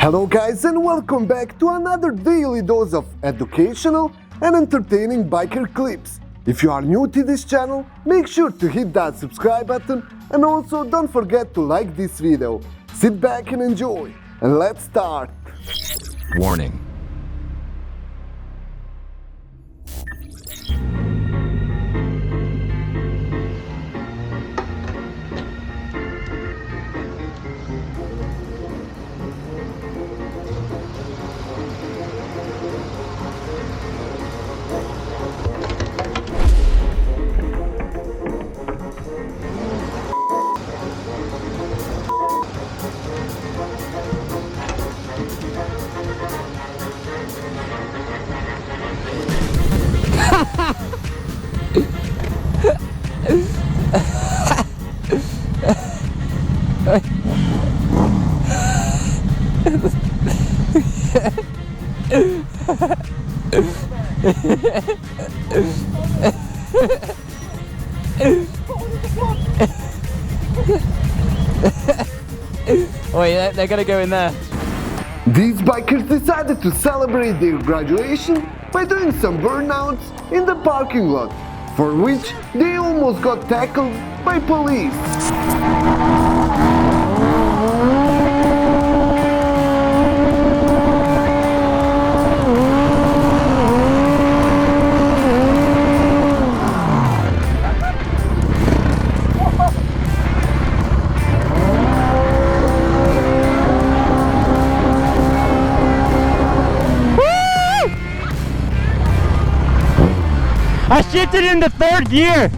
Hello guys and welcome back to another daily dose of educational and entertaining biker clips. If you are new to this channel, make sure to hit that subscribe button and also don't forget to like this video. Sit back and enjoy, and let's start. Warning. Wait, they're gonna go in there. These bikers decided to celebrate their graduation by doing some burnouts in the parking lot, for which they almost got tackled by police. I shifted into third gear.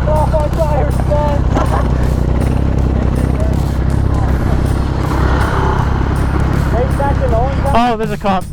Oh, my tire's gone. Oh, there's a cop.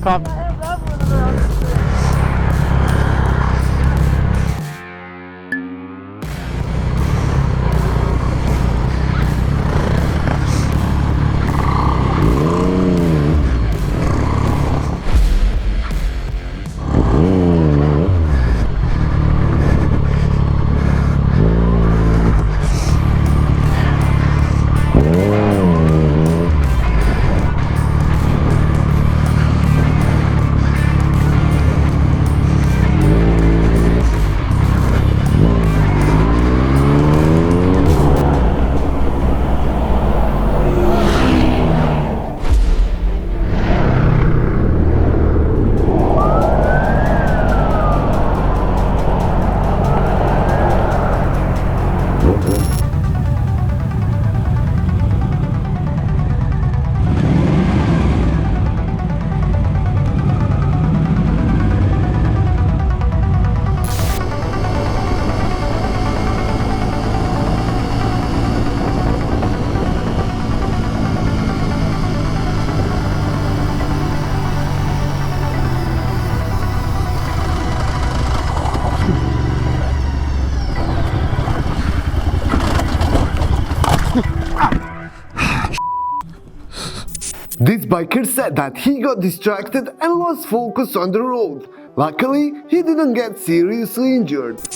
This biker said that he got distracted and lost focus on the road. Luckily, he didn't get seriously injured. Son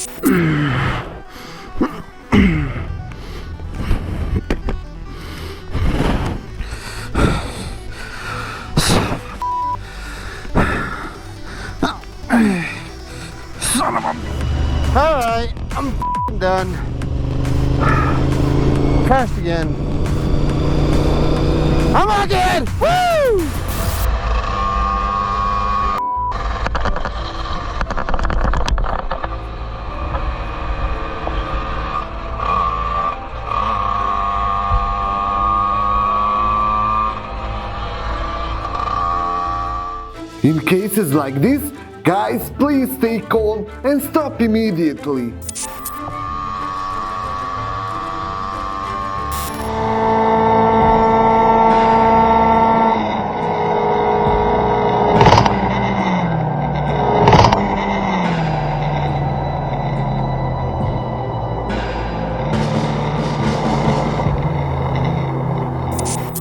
of a... Alright, I'm done. Crashed again. I'm again! Woo! In cases like this, guys, please stay calm and stop immediately.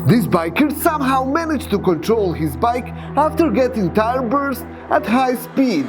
This biker somehow managed to control his bike after getting tire burst at high speed.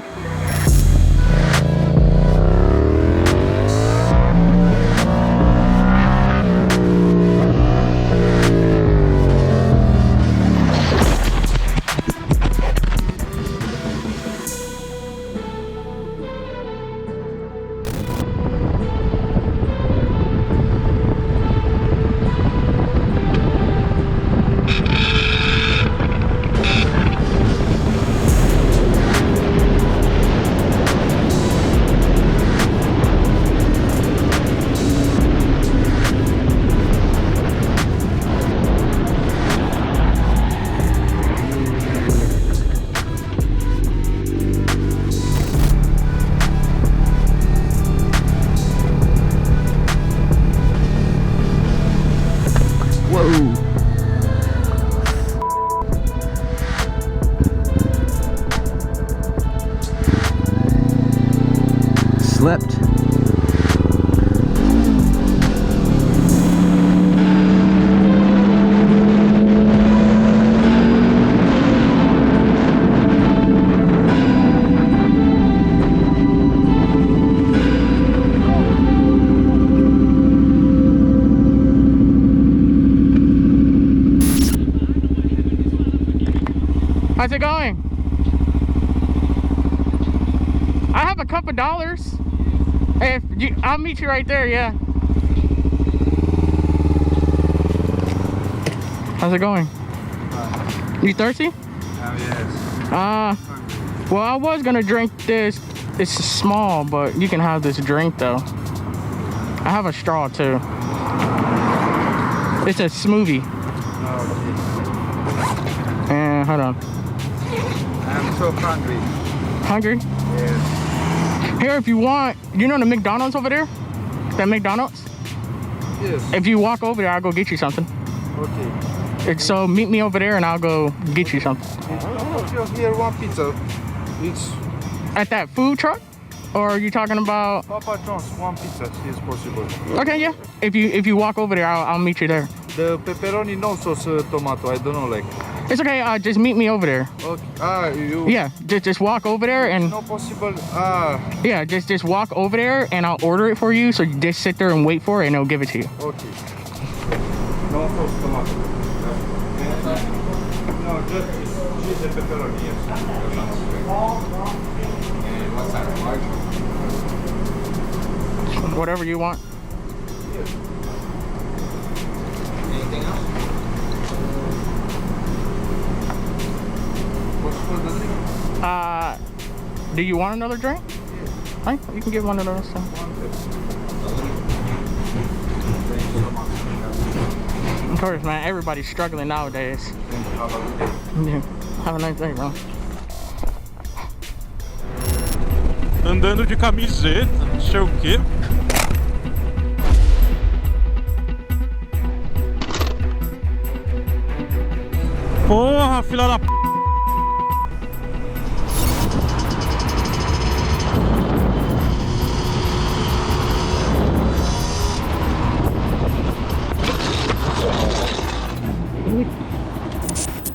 How's it going? I have a couple dollars. If you, I'll meet you right there, yeah. How's it going? You thirsty? Yes. Well, I was gonna drink this. It's small, but you can have this drink though. I have a straw too. It's a smoothie. And hold on. I'm so hungry. Hungry? Yes. Here, if you want, you know the McDonald's over there? That McDonald's? Yes. If you walk over there, I'll go get you something. Okay. So meet me over there and I'll go get you something. Here, one pizza. It's At that food truck? Or are you talking about? Papa John's, one pizza is possible. Okay, yeah. If you walk over there, I'll meet you there. The pepperoni, no sauce, tomato. I don't know, like. It's okay. Just meet me over there. Okay. You. Yeah. Just walk over there and. No possible. Yeah. Just walk over there and I'll order it for you. So you just sit there and wait for it and they'll give it to you. Okay. No sauce, tomato. No, just cheese and pepperoni. Yes. And what's that? Whatever you want. Yes. Anything else? What's for the drink? Do you want another drink? Yes. Right, you can get one of those. So. Of course, man. Everybody's struggling nowadays. Yeah. Have a nice day, bro. Andando de camiseta, não sei o quê. Porra, filha da p.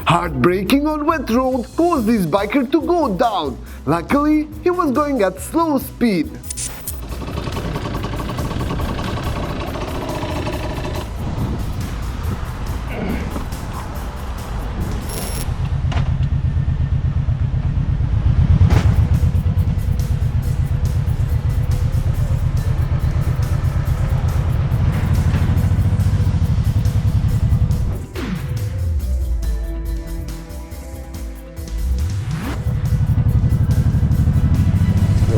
Heartbreaking on wet road caused this biker to go down. Luckily, he was going at slow speed.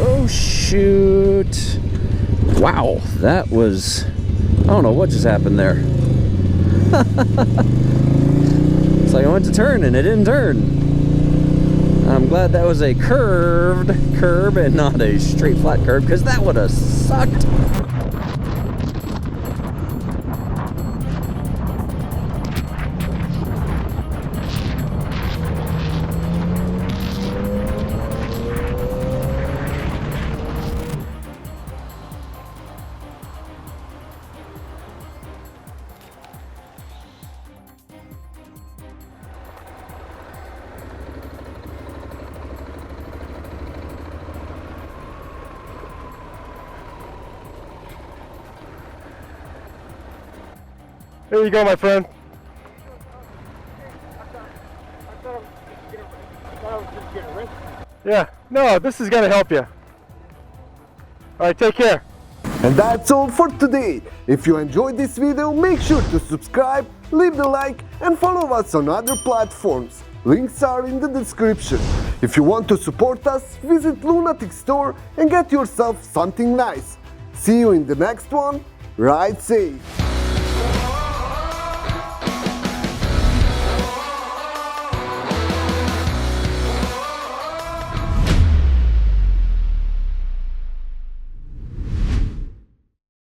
Oh shoot. Wow, that was, I don't know what just happened there. It's like I went to turn and it didn't turn. I'm glad that was a curved curb and not a straight flat curb, because that would have sucked. There you go, my friend. Yeah, no, this is gonna help you. All right, take care. And that's all for today. If you enjoyed this video, make sure to subscribe, leave the like and follow us on other platforms. Links are in the description. If you want to support us, visit Lunatic store and get yourself something nice. See you in the next one. Ride safe.